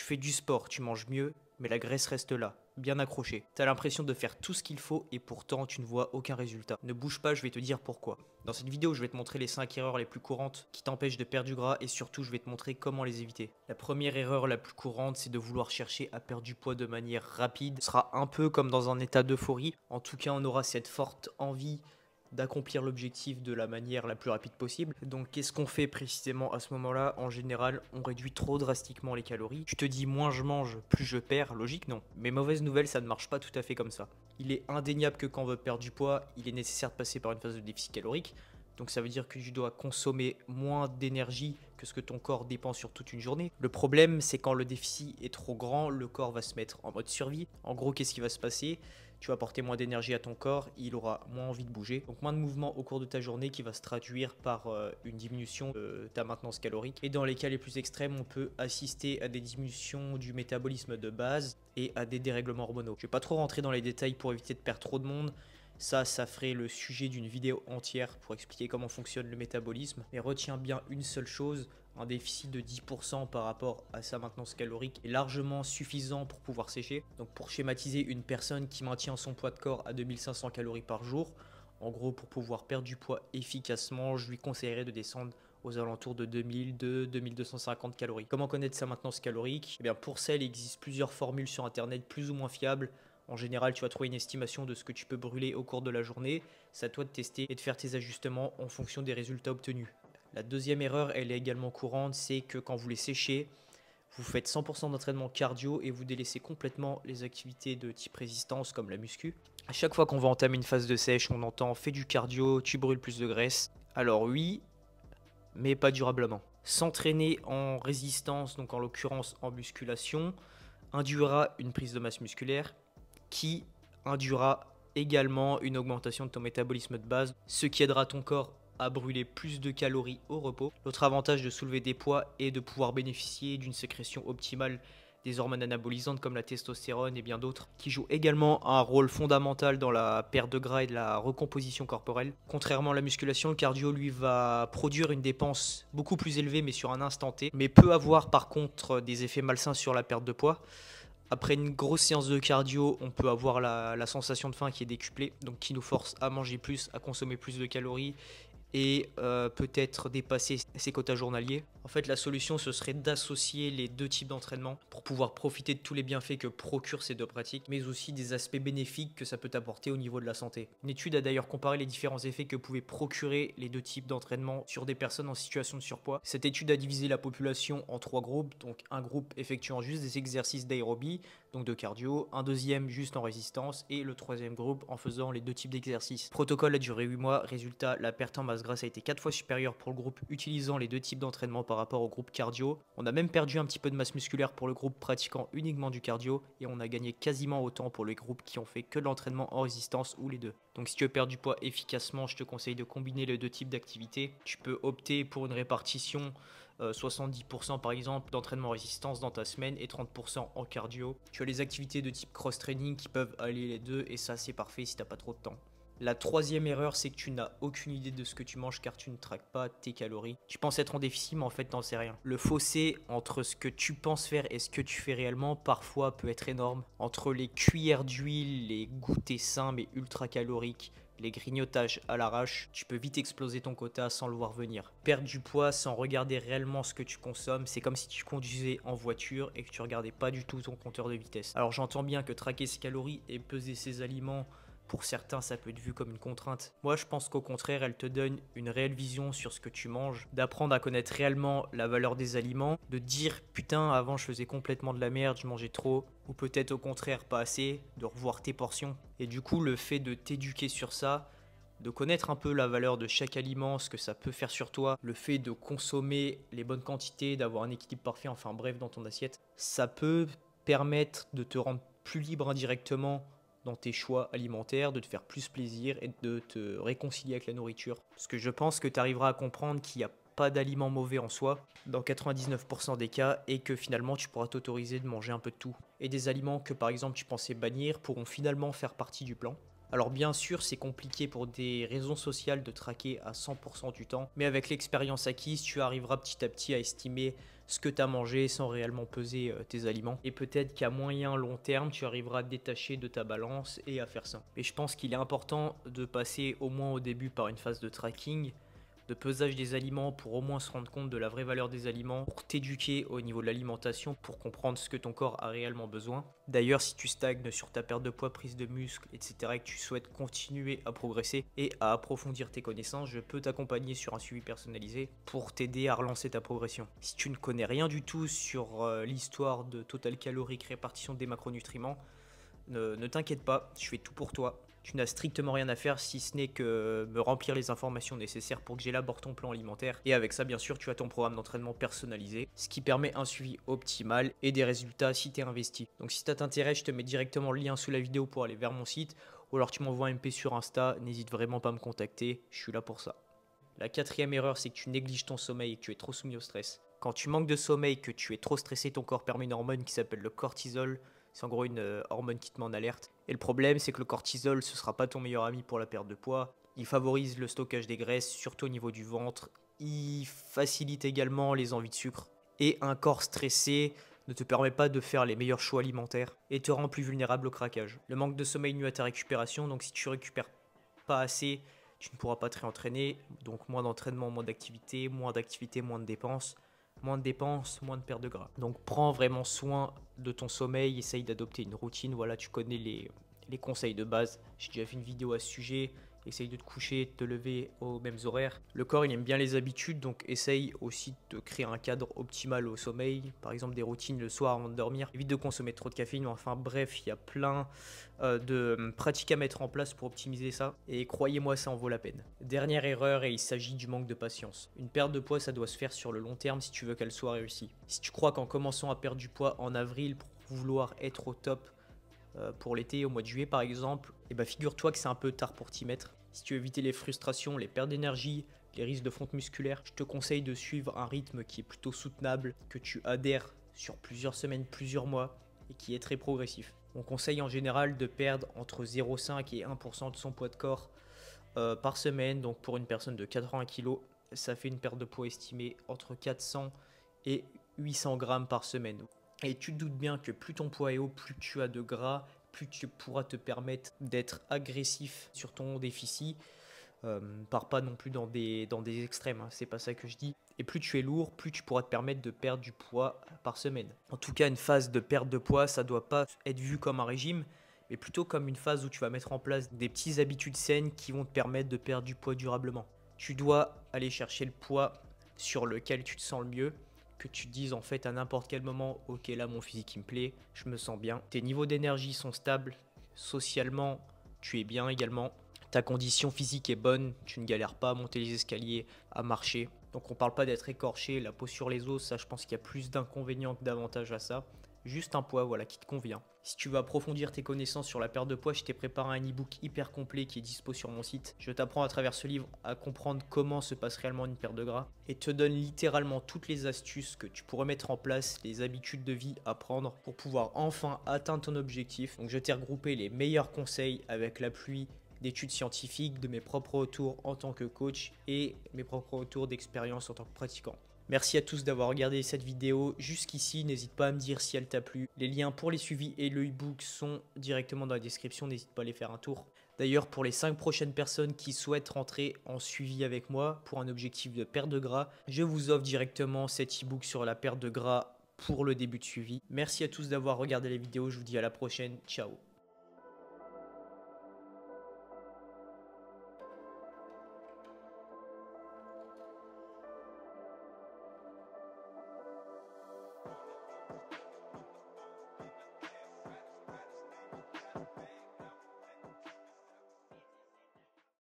Tu fais du sport, tu manges mieux, mais la graisse reste là, bien accrochée. T'as l'impression de faire tout ce qu'il faut et pourtant tu ne vois aucun résultat. Ne bouge pas, je vais te dire pourquoi. Dans cette vidéo, je vais te montrer les 5 erreurs les plus courantes qui t'empêchent de perdre du gras et surtout, je vais te montrer comment les éviter. La première erreur la plus courante, c'est de vouloir chercher à perdre du poids de manière rapide. Ce sera un peu comme dans un état d'euphorie. En tout cas, on aura cette forte envie d'accomplir l'objectif de la manière la plus rapide possible. Donc qu'est-ce qu'on fait précisément à ce moment-là? En général, on réduit trop drastiquement les calories. Tu te dis moins je mange, plus je perds, logique non. Mais mauvaise nouvelle, ça ne marche pas tout à fait comme ça. Il est indéniable que quand on veut perdre du poids, il est nécessaire de passer par une phase de déficit calorique. Donc ça veut dire que tu dois consommer moins d'énergie que ce que ton corps dépense sur toute une journée. Le problème, c'est quand le déficit est trop grand, le corps va se mettre en mode survie. En gros, qu'est-ce qui va se passer? Tu vas apporter moins d'énergie à ton corps, il aura moins envie de bouger. Donc moins de mouvement au cours de ta journée qui va se traduire par une diminution de ta maintenance calorique. Et dans les cas les plus extrêmes, on peut assister à des diminutions du métabolisme de base et à des dérèglements hormonaux. Je ne vais pas trop rentrer dans les détails pour éviter de perdre trop de monde. Ça ferait le sujet d'une vidéo entière pour expliquer comment fonctionne le métabolisme. Mais retiens bien une seule chose, un déficit de 10% par rapport à sa maintenance calorique est largement suffisant pour pouvoir sécher. Donc pour schématiser, une personne qui maintient son poids de corps à 2500 calories par jour, en gros pour pouvoir perdre du poids efficacement, je lui conseillerais de descendre aux alentours de 2250 calories. Comment connaître sa maintenance calorique? Eh bien pour ça, il existe plusieurs formules sur internet plus ou moins fiables. En général, tu vas trouver une estimation de ce que tu peux brûler au cours de la journée. C'est à toi de tester et de faire tes ajustements en fonction des résultats obtenus. La deuxième erreur, elle est également courante, c'est que quand vous les séchez, vous faites 100% d'entraînement cardio et vous délaissez complètement les activités de type résistance comme la muscu. À chaque fois qu'on va entamer une phase de sèche, on entend fais du cardio, tu brûles plus de graisse. Alors oui, mais pas durablement. S'entraîner en résistance, donc en l'occurrence en musculation, induira une prise de masse musculaire qui induira également une augmentation de ton métabolisme de base, ce qui aidera ton corps à brûler plus de calories au repos. L'autre avantage de soulever des poids est de pouvoir bénéficier d'une sécrétion optimale des hormones anabolisantes comme la testostérone et bien d'autres, qui jouent également un rôle fondamental dans la perte de gras et de la recomposition corporelle. Contrairement à la musculation, le cardio lui va produire une dépense beaucoup plus élevée mais sur un instant T, mais peut avoir par contre des effets malsains sur la perte de poids. Après une grosse séance de cardio, on peut avoir la sensation de faim qui est décuplée, donc qui nous force à manger plus, à consommer plus de calories et peut-être dépasser ses quotas journaliers. En fait, la solution, ce serait d'associer les deux types d'entraînement pour pouvoir profiter de tous les bienfaits que procurent ces deux pratiques, mais aussi des aspects bénéfiques que ça peut apporter au niveau de la santé. Une étude a d'ailleurs comparé les différents effets que pouvaient procurer les deux types d'entraînement sur des personnes en situation de surpoids. Cette étude a divisé la population en 3 groupes, donc un groupe effectuant juste des exercices d'aérobie, donc de cardio, un deuxième juste en résistance et le troisième groupe en faisant les deux types d'exercices. Le protocole a duré 8 mois, résultat, la perte en masse grasse a été 4 fois supérieure pour le groupe utilisant les deux types d'entraînement par rapport au groupe cardio. On a même perdu un petit peu de masse musculaire pour le groupe pratiquant uniquement du cardio et on a gagné quasiment autant pour les groupes qui ont fait que de l'entraînement en résistance ou les deux. Donc si tu veux perdre du poids efficacement, je te conseille de combiner les deux types d'activités. Tu peux opter pour une répartition 70% par exemple d'entraînement en résistance dans ta semaine et 30% en cardio. Tu as les activités de type cross-training qui peuvent allier les deux et ça c'est parfait si tu n'as pas trop de temps. La troisième erreur, c'est que tu n'as aucune idée de ce que tu manges car tu ne traques pas tes calories. Tu penses être en déficit, mais en fait, t'en sais rien. Le fossé entre ce que tu penses faire et ce que tu fais réellement, parfois, peut être énorme. Entre les cuillères d'huile, les goûters sains mais ultra caloriques, les grignotages à l'arrache, tu peux vite exploser ton quota sans le voir venir. Perdre du poids sans regarder réellement ce que tu consommes, c'est comme si tu conduisais en voiture et que tu regardais pas du tout ton compteur de vitesse. Alors j'entends bien que traquer ses calories et peser ses aliments, pour certains, ça peut être vu comme une contrainte. Moi, je pense qu'au contraire, elle te donne une réelle vision sur ce que tu manges, d'apprendre à connaître réellement la valeur des aliments, de dire « putain, avant je faisais complètement de la merde, je mangeais trop », ou peut-être au contraire pas assez, de revoir tes portions. Et du coup, le fait de t'éduquer sur ça, de connaître un peu la valeur de chaque aliment, ce que ça peut faire sur toi, le fait de consommer les bonnes quantités, d'avoir un équilibre parfait, enfin bref, dans ton assiette, ça peut permettre de te rendre plus libre indirectement dans tes choix alimentaires, de te faire plus plaisir et de te réconcilier avec la nourriture. Parce que je pense que tu arriveras à comprendre qu'il n'y a pas d'aliments mauvais en soi dans 99% des cas et que finalement tu pourras t'autoriser de manger un peu de tout. Et des aliments que par exemple tu pensais bannir pourront finalement faire partie du plan. Alors bien sûr, c'est compliqué pour des raisons sociales de traquer à 100% du temps, mais avec l'expérience acquise, tu arriveras petit à petit à estimer ce que tu as mangé sans réellement peser tes aliments. Et peut-être qu'à moyen long terme, tu arriveras à te détacher de ta balance et à faire ça. Mais je pense qu'il est important de passer au moins au début par une phase de tracking, de pesage des aliments pour au moins se rendre compte de la vraie valeur des aliments, pour t'éduquer au niveau de l'alimentation, pour comprendre ce que ton corps a réellement besoin. D'ailleurs, si tu stagnes sur ta perte de poids, prise de muscle, etc., et que tu souhaites continuer à progresser et à approfondir tes connaissances, je peux t'accompagner sur un suivi personnalisé pour t'aider à relancer ta progression. Si tu ne connais rien du tout sur l'histoire de total calorique, répartition des macronutriments, ne t'inquiète pas, je fais tout pour toi. Tu n'as strictement rien à faire si ce n'est que me remplir les informations nécessaires pour que j'élabore ton plan alimentaire. Et avec ça, bien sûr, tu as ton programme d'entraînement personnalisé, ce qui permet un suivi optimal et des résultats si tu es investi. Donc si ça t'intéresse, je te mets directement le lien sous la vidéo pour aller vers mon site. Ou alors tu m'envoies un MP sur Insta, n'hésite vraiment pas à me contacter, je suis là pour ça. La quatrième erreur, c'est que tu négliges ton sommeil et que tu es trop soumis au stress. Quand tu manques de sommeil, que tu es trop stressé, ton corps permet une hormone qui s'appelle le cortisol. C'est en gros une hormone qui te met en alerte. Et le problème, c'est que le cortisol, ce ne sera pas ton meilleur ami pour la perte de poids. Il favorise le stockage des graisses, surtout au niveau du ventre. Il facilite également les envies de sucre. Et un corps stressé ne te permet pas de faire les meilleurs choix alimentaires et te rend plus vulnérable au craquage. Le manque de sommeil nuit à ta récupération, donc si tu récupères pas assez, tu ne pourras pas te réentraîner. Donc moins d'entraînement, moins d'activité, moins de dépenses. Moins de dépenses, moins de perte de gras. Donc prends vraiment soin de ton sommeil, essaye d'adopter une routine. Voilà, tu connais les conseils de base. J'ai déjà fait une vidéo à ce sujet. Essaye de te coucher, de te lever aux mêmes horaires. Le corps, il aime bien les habitudes, donc essaye aussi de créer un cadre optimal au sommeil. Par exemple, des routines le soir avant de dormir. Évite de consommer trop de caféine. Enfin bref, il y a plein de pratiques à mettre en place pour optimiser ça. Et croyez-moi, ça en vaut la peine. Dernière erreur, et il s'agit du manque de patience. Une perte de poids, ça doit se faire sur le long terme si tu veux qu'elle soit réussie. Si tu crois qu'en commençant à perdre du poids en avril pour vouloir être au top, pour l'été, au mois de juillet par exemple, et bah figure-toi que c'est un peu tard pour t'y mettre. Si tu veux éviter les frustrations, les pertes d'énergie, les risques de fonte musculaire, je te conseille de suivre un rythme qui est plutôt soutenable, que tu adhères sur plusieurs semaines, plusieurs mois et qui est très progressif. On conseille en général de perdre entre 0,5 et 1% de son poids de corps par semaine. Donc pour une personne de 80 kg, ça fait une perte de poids estimée entre 400 et 800 grammes par semaine. Et tu te doutes bien que plus ton poids est haut, plus tu as de gras, plus tu pourras te permettre d'être agressif sur ton déficit. Pars pas non plus dans des extrêmes, hein, c'est pas ça que je dis. Et plus tu es lourd, plus tu pourras te permettre de perdre du poids par semaine. En tout cas, une phase de perte de poids, ça doit pas être vu comme un régime, mais plutôt comme une phase où tu vas mettre en place des petites habitudes saines qui vont te permettre de perdre du poids durablement. Tu dois aller chercher le poids sur lequel tu te sens le mieux, que tu te dises en fait à n'importe quel moment, ok là mon physique il me plaît, je me sens bien. Tes niveaux d'énergie sont stables, socialement tu es bien également. Ta condition physique est bonne, tu ne galères pas à monter les escaliers, à marcher. Donc on parle pas d'être écorché, la peau sur les os, ça je pense qu'il y a plus d'inconvénients que d'avantages à ça. Juste un poids voilà, qui te convient. Si tu veux approfondir tes connaissances sur la perte de poids, je t'ai préparé un e-book hyper complet qui est dispo sur mon site. Je t'apprends à travers ce livre à comprendre comment se passe réellement une perte de gras et te donne littéralement toutes les astuces que tu pourrais mettre en place, les habitudes de vie à prendre pour pouvoir enfin atteindre ton objectif. Donc je t'ai regroupé les meilleurs conseils avec l'appui d'études scientifiques, de mes propres retours en tant que coach et mes propres retours d'expérience en tant que pratiquant. Merci à tous d'avoir regardé cette vidéo jusqu'ici, n'hésite pas à me dire si elle t'a plu. Les liens pour les suivis et le e-book sont directement dans la description, n'hésite pas à aller faire un tour. D'ailleurs, pour les 5 prochaines personnes qui souhaitent rentrer en suivi avec moi pour un objectif de perte de gras, je vous offre directement cet e-book sur la perte de gras pour le début de suivi. Merci à tous d'avoir regardé la vidéo, je vous dis à la prochaine, ciao.